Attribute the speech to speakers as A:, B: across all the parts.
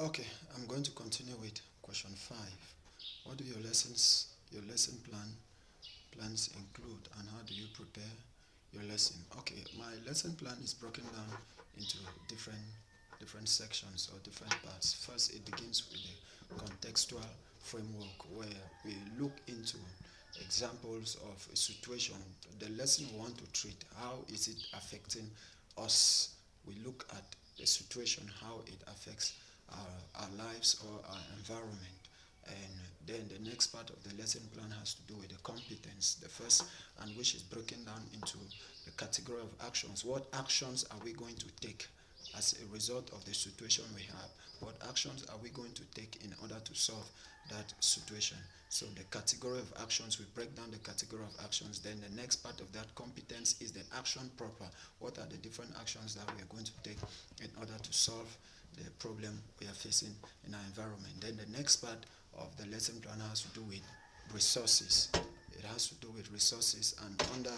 A: Okay, I'm going to continue with question 5. What do your lesson plans include, and how do you prepare your lesson? Okay, my lesson plan is broken down into different different sections or different parts. First, it begins with a contextual framework where we look into examples of a situation, the lesson we want to treat, how is it affecting us. We look at the situation, how it affects our lives or our environment. And then the next part of the lesson plan has to do with the competence, the first, and which is broken down into the category of actions. What actions are we going to take as a result of the situation we have? What actions are we going to take in order to solve that situation? So the category of actions, we break down the category of actions. Then the next part of that competence is the action proper. What are the different actions that we are going to take in order to solve the problem we are facing in our environment? Then the next part of the lesson plan has to do with resources. It has to do with resources, and under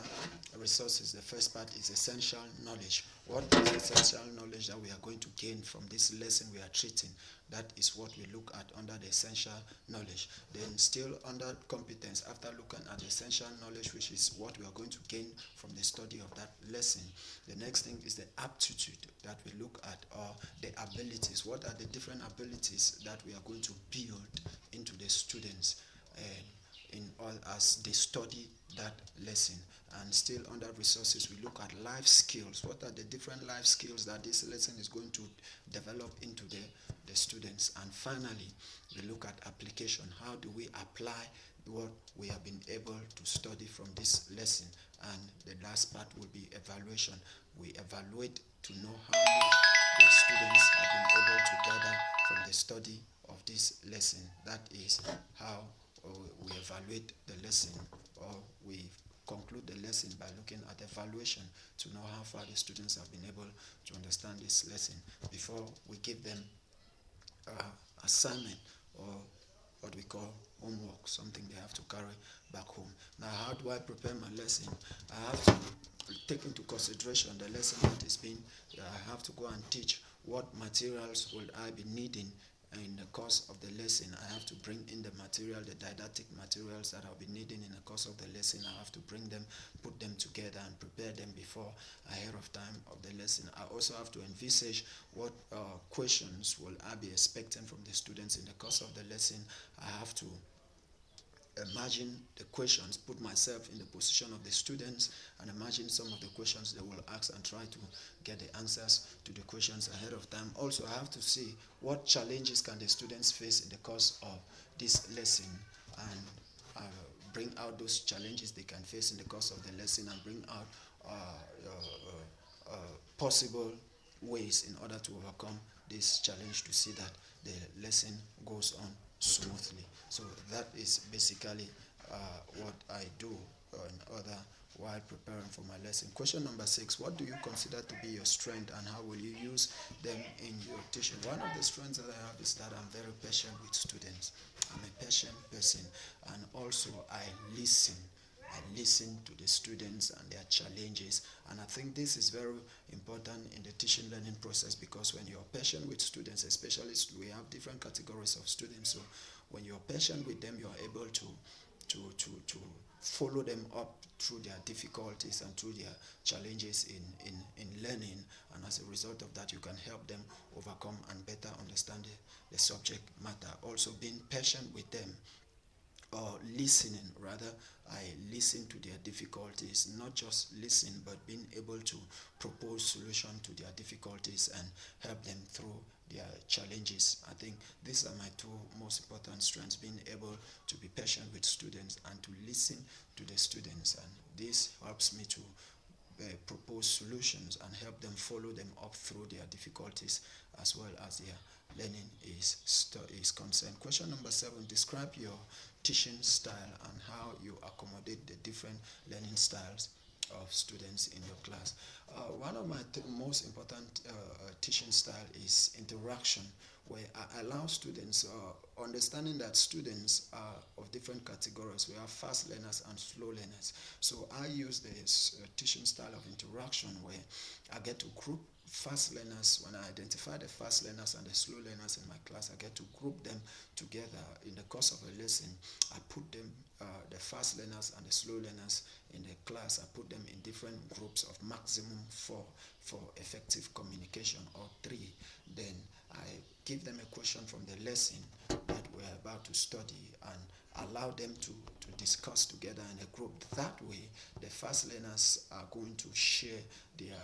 A: resources, the first part is essential knowledge. What is essential knowledge that we are going to gain from this lesson we are treating? That is what we look at under the essential knowledge. Then, still under competence, after looking at the essential knowledge, which is what we are going to gain from the study of that lesson, the next thing is the aptitude that we look at, or the abilities. What are the different abilities that we are going to build into the students? And in all as they study that lesson. And still under resources, we look at life skills. What are the different life skills that this lesson is going to develop into the students? And finally, we look at application. How do we apply what we have been able to study from this lesson? And the last part will be evaluation. We evaluate to know how much the students have been able to gather from the study of this lesson. That is how we evaluate the lesson, or we conclude the lesson by looking at evaluation to know how far the students have been able to understand this lesson before we give them assignment, or what we call homework, something they have to carry back home. Now, how do I prepare my lesson? I have to take into consideration the lesson that is being, I have to go and teach what materials will I be needing in the course of the lesson. I have to bring in the material, the didactic materials that I'll be needing in the course of the lesson. I have to bring them, put them together, and prepare them before ahead of time of the lesson. I also have to envisage what questions will I be expecting from the students in the course of the lesson. I have to imagine the questions, put myself in the position of the students, and imagine some of the questions they will ask and try to get the answers to the questions ahead of time. Also, I have to see what challenges can the students face in the course of this lesson, and uh, bring out those challenges they can face in the course of the lesson, and bring out possible ways in order to overcome this challenge to see that the lesson goes on smoothly. So that is basically what I do in order while preparing for my lesson. Question number 6: what do you consider to be your strength, and how will you use them in your teaching? One of the strengths that I have is that I'm very patient with students. I'm a patient person, and also I listen. I listen to the students and their challenges, and I think this is very important in the teaching learning process, because when you're patient with students, especially we have different categories of students, so when you're patient with them, you're able to follow them up through their difficulties and through their challenges in learning, and as a result of that, you can help them overcome and better understand the subject matter. Also, being patient with them, or listening rather, I listen to their difficulties, not just listen, but being able to propose solution to their difficulties and help them through their challenges. I think these are my two most important strengths: being able to be patient with students and to listen to the students, and this helps me to propose solutions and help them follow them up through their difficulties as well as their learning is concerned. Question number 7: describe your teaching style and how you accommodate the different learning styles of students in your class. One of my most important teaching style is interaction, where I allow students, understanding that students are of different categories. We have fast learners and slow learners. So I use this teaching style of interaction, where I get to group fast learners, when I identify the fast learners and the slow learners in my class, I get to group them together in the course of a lesson. I put them, the fast learners and the slow learners in the class, I put them in different groups of maximum four for effective communication, or three. Then I give them a question from the lesson that we're about to study and allow them to discuss together in a group. That way, the fast learners are going to share their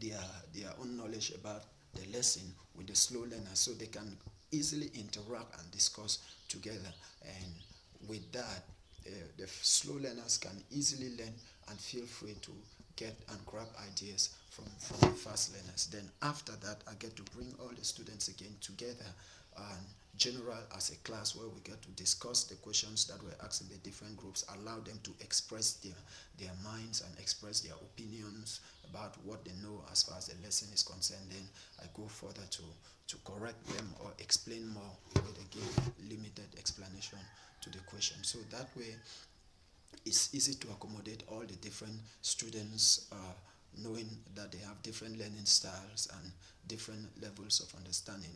A: their their own knowledge about the lesson with the slow learners, so they can easily interact and discuss together. And with that, the slow learners can easily learn and feel free to get and grab ideas from the fast learners. Then after that, I get to bring all the students again together and general as a class, where we get to discuss the questions that were asked in the different groups, allow them to express their minds and express their opinions about what they know as far as the lesson is concerned. Then I go further to correct them or explain more, where they give limited explanation to the question. So that way, it's easy to accommodate all the different students, knowing that they have different learning styles and different levels of understanding.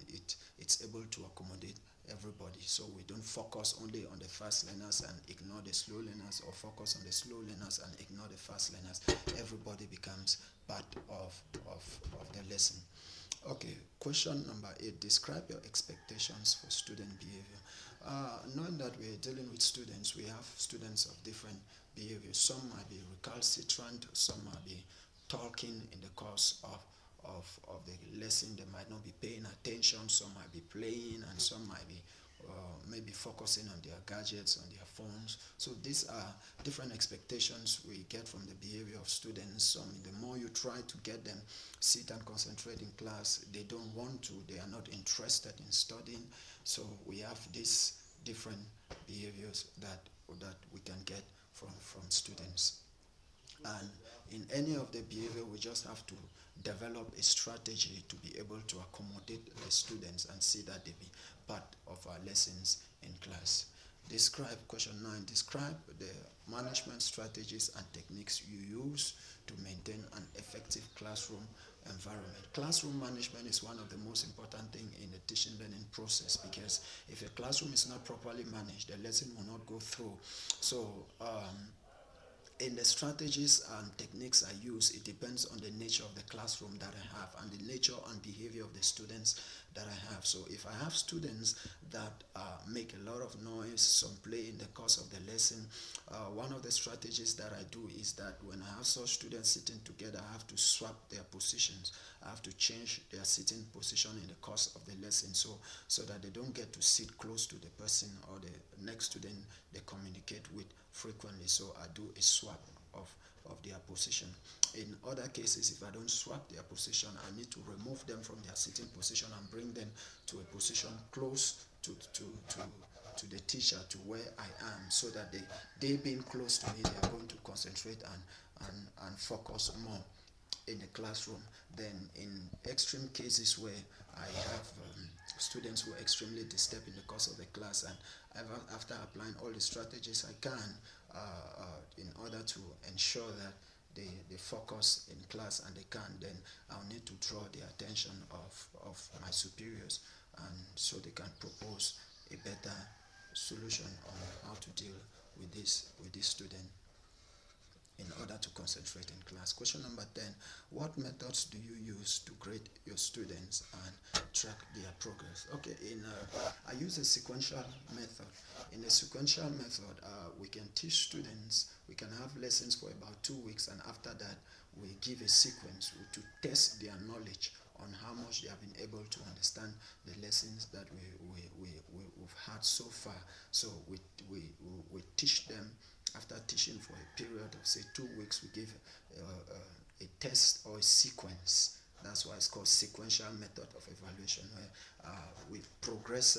A: It's able to accommodate everybody, so we don't focus only on the fast learners and ignore the slow learners, or focus on the slow learners and ignore the fast learners. Everybody becomes part of the lesson. Okay, question number 8. Describe your expectations for student behavior. Knowing that we're dealing with students, we have students of different behaviors. Some might be recalcitrant, some might be talking in the course of the lesson. They might not be paying attention, some might be playing, and some might be maybe focusing on their gadgets, on their phones. So these are different expectations we get from the behavior of students. Some, the more you try to get them sit and concentrate in class, they don't want to, they are not interested in studying. So we have these different behaviors that we can get from students. And in any of the behavior, we just have to develop a strategy to be able to accommodate the students and see that they be part of our lessons in class. Describe, question 9, describe the management strategies and techniques you use to maintain an effective classroom environment. Classroom management is one of the most important things in the teaching learning process, because if a classroom is not properly managed, the lesson will not go through. So in the strategies and techniques I use, it depends on the nature of the classroom that I have and the nature and behavior of the students that I have. So if I have students that make a lot of noise, some play in the course of the lesson, one of the strategies that I do is that when I have such students sitting together, I have to swap their positions. I have to change their sitting position in the course of the lesson, so that they don't get to sit close to the person or the next student they communicate with frequently. So I do a swap of their position. In other cases, if I don't swap their position, I need to remove them from their sitting position and bring them to a position close to the teacher, to where I am, so that they being close to me, they are going to concentrate and focus more in the classroom. Then in extreme cases where I have students who are extremely disturbed in the course of the class, and after applying all the strategies I can in order to ensure that they focus in class and they can, then I'll need to draw the attention of my superiors, and so they can propose a better solution on how to deal with this student in order to concentrate in class. Question number 10. What methods do you use to grade your students and track their progress? Okay, I use a sequential method. In a sequential method, we can teach students, we can have lessons for about 2 weeks, and after that, we give a sequence to test their knowledge on how much they have been able to understand the lessons that we've had so far. So we teach them. After teaching for a period of say 2 weeks, we give a test or a sequence. That's why it's called sequential method of evaluation, where we progress,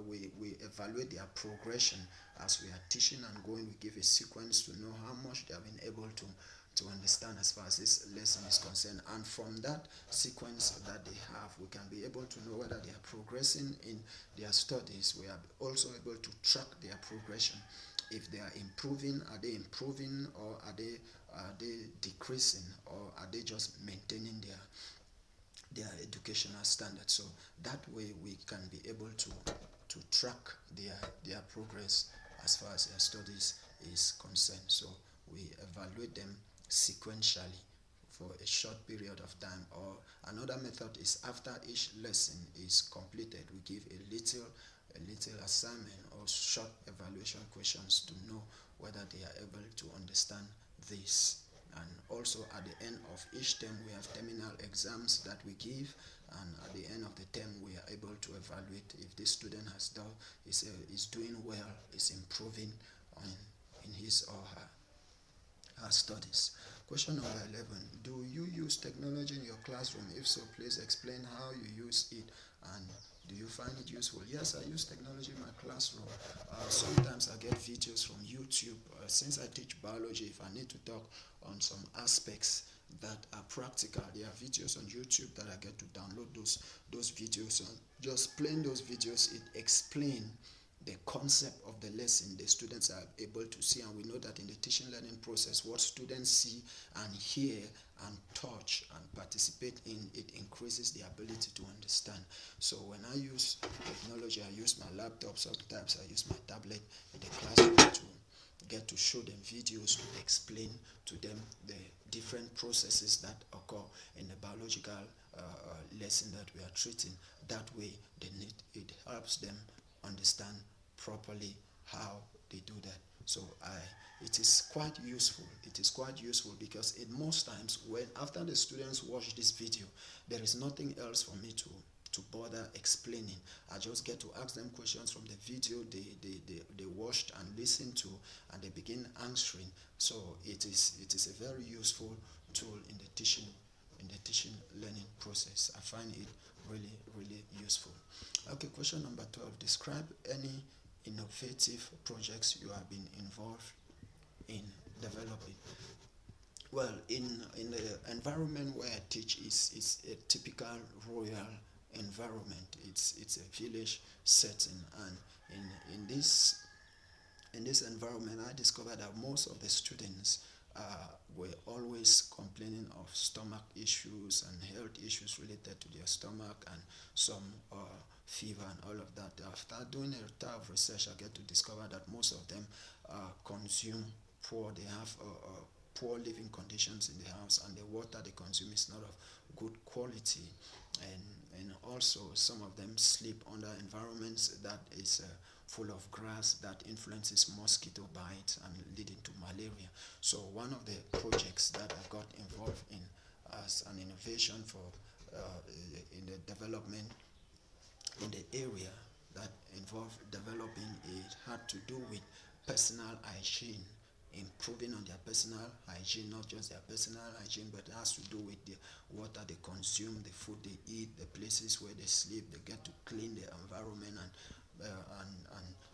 A: we evaluate their progression as we are teaching and going. We give a sequence to know how much they have been able to understand as far as this lesson is concerned. And from that sequence that they have, we can be able to know whether they are progressing in their studies. We are also able to track their progression. If they are improving, are they improving, or are they decreasing, or are they just maintaining their educational standards. So that way we can be able to track their progress as far as their studies is concerned. So we evaluate them sequentially for a short period of time. Or another method is after each lesson is completed, we give a little assignment or short evaluation questions to know whether they are able to understand this. And also at the end of each term we have terminal exams that we give, and at the end of the term we are able to evaluate if this student is doing well, is improving in his or her studies. Question number 11. Do you use technology in your classroom? If so, please explain how you use it, and do you find it useful? Yes, I use technology in my classroom. Sometimes I get videos from YouTube. Since I teach biology, if I need to talk on some aspects that are practical, there are videos on YouTube that I get to download those videos, and just playing those videos, it explains the concept of the lesson the students are able to see. And we know that in the teaching learning process, what students see and hear and touch and participate in, it increases the ability to understand. So when I use technology, I use my laptop, sometimes I use my tablet in the classroom to get to show them videos, to explain to them the different processes that occur in the biological lesson that we are treating. That way it helps them understand properly how they do that. So it is quite useful. It is quite useful because in most times when after the students watch this video, there is nothing else for me to bother explaining. I just get to ask them questions from the video they watched and listened to, and they begin answering. So it is a very useful tool in the teaching learning process. I find it really useful. Okay, question number 12. Describe any innovative projects you have been involved in developing. Well, in the environment where I teach is a typical rural environment. It's a village setting, and in this environment, I discovered that most of the students were always complaining of stomach issues and health issues related to their stomach, and some fever and all of that. After doing a thorough research, I get to discover that most of them consume poor. They have poor living conditions in the house, and the water they consume is not of good quality. And also some of them sleep under environments that is full of grass that influences mosquito bites and leading to malaria. So one of the projects that I got involved in as an innovation for in the development in the area that involved developing, it had to do with personal hygiene, improving on their personal hygiene, not just their personal hygiene, but it has to do with the water they consume, the food they eat, the places where they sleep. They get to clean the environment and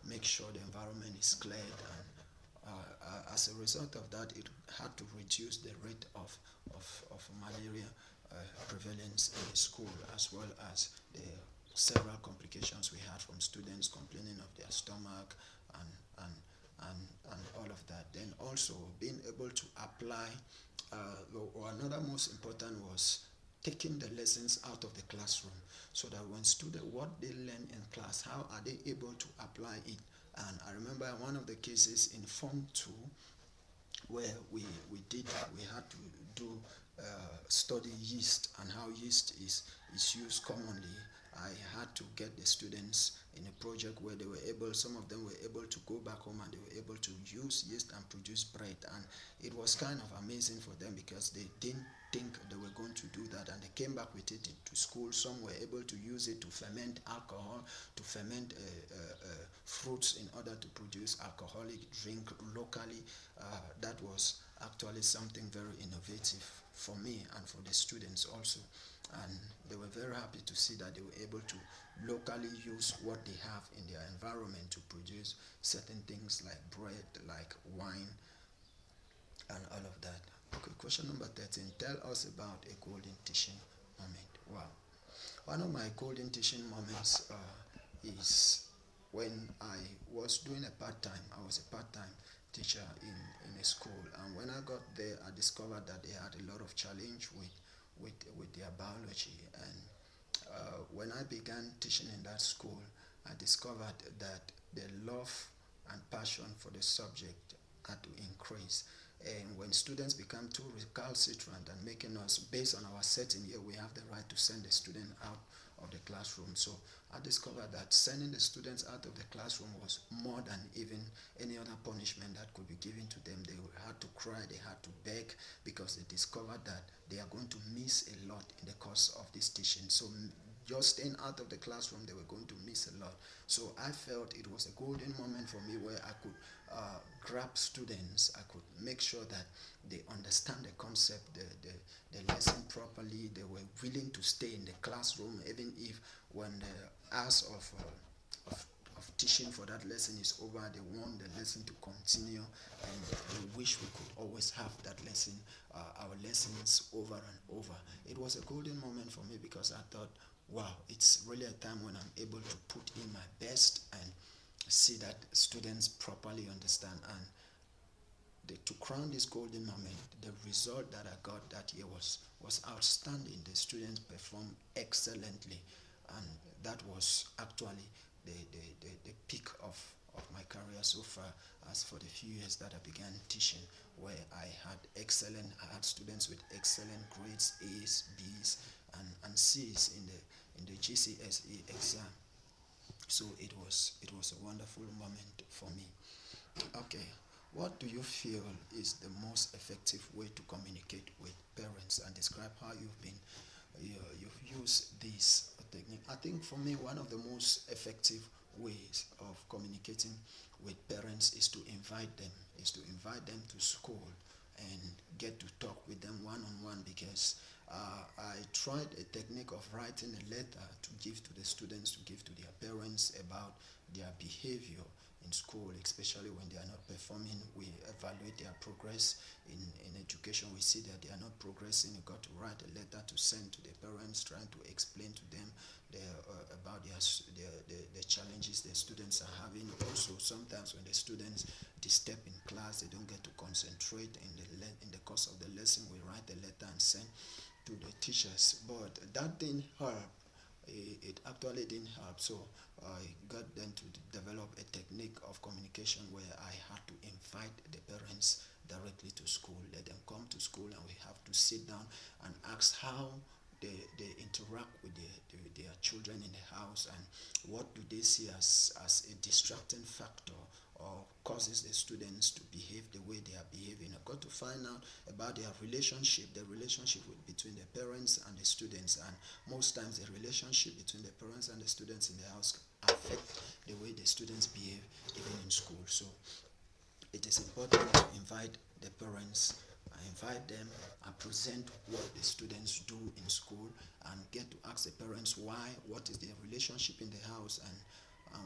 A: make sure the environment is cleared. And as a result of that, it had to reduce the rate of malaria prevalence in the school, as well as the several complications we had from students complaining of their stomach and and and all of that. Then also being able to apply, or another most important was taking the lessons out of the classroom, so that when students, what they learn in class, how are they able to apply it. And I remember one of the cases in Form 2 where we had to do study yeast and how yeast is used commonly. I had to get the students in a project where some of them were able to go back home and they were able to use yeast and produce bread. And it was kind of amazing for them because they didn't think they were going to do that, and they came back with it to school. Some were able to use it to ferment alcohol, to ferment fruits in order to produce alcoholic drink locally. That was actually something very innovative for me and for the students also. And they were very happy to see that they were able to locally use what they have in their environment to produce certain things like bread, like wine, and all of that. Okay, question number 13. Tell us about a golden teaching moment. Wow. One of my golden teaching moments is when I was doing a part-time. I was a part-time teacher in a school, and when I got there, I discovered that they had a lot of challenge with their biology. And when I began teaching in that school, I discovered that the love and passion for the subject had to increase. And when students become too recalcitrant and making us, based on our setting here, we have the right to send the student out of the classroom. So I discovered that sending the students out of the classroom was more than even any other punishment that could be given to them. They had to cry, they had to beg, because they discovered that they are going to miss a lot in the course of this teaching. So just staying out of the classroom, they were going to miss a lot. So I felt it was a golden moment for me, where I could grab students. I could make sure that they understand the concept, the lesson properly. They were willing to stay in the classroom, even if when the hours of teaching for that lesson is over, they want the lesson to continue, and they wish we could always have that lesson, our lessons over and over. It was a golden moment for me, because I thought, wow, it's really a time when I'm able to put in my best and see that students properly understand. And to crown this golden moment, the result that I got that year was outstanding. The students performed excellently, and that was actually the peak of my career so far, as for the few years that I began teaching, where I had students with excellent grades, A's, B's, and C's in the GCSE exam. So it was a wonderful moment for me. Okay, what do you feel is the most effective way to communicate with parents, and describe how you've used this technique? I think for me, one of the most effective ways of communicating with parents is to invite them to school and get to talk with them one on one, because I tried a technique of writing a letter to give to the students, to give to their parents, about their behavior in school, especially when they are not performing. We evaluate their progress in education. We see that they are not progressing. You got to write a letter to send to the parents, trying to explain to them about the challenges the students are having. Also, sometimes when the students disturb in class, they don't get to concentrate in the course of the lesson. We write a letter and send to the teachers, but that didn't help. It actually didn't help. So I got them to develop a technique of communication, where I had to invite the parents directly to school, let them come to school, and we have to sit down and ask how they interact with their children in the house, and what do they see as a distracting factor, or causes the students to behave the way they are behaving. I've got to find out about the relationship between the parents and the students, and most times the relationship between the parents and the students in the house affect the way the students behave even in school. So it is important to invite the parents. I invite them, I present what the students do in school, and get to ask the parents what is their relationship in the house, and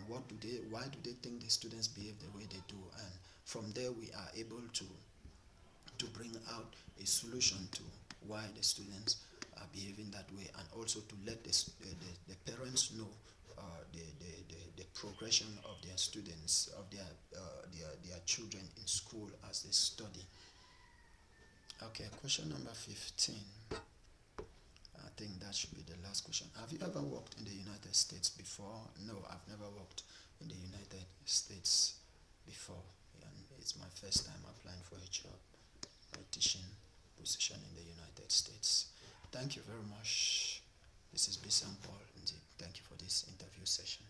A: why do they think the students behave the way they do. And from there, we are able to bring out a solution to why the students are behaving that way, and also to let the parents know the progression of their students, of their children in school as they study. Okay, question number 15. I think that should be the last question. Have you ever worked in the United States before? No, I've never worked in the United States before. And it's my first time applying for a job, a teaching position in the United States. Thank you very much. This is Bisam Paul. Thank you for this interview session.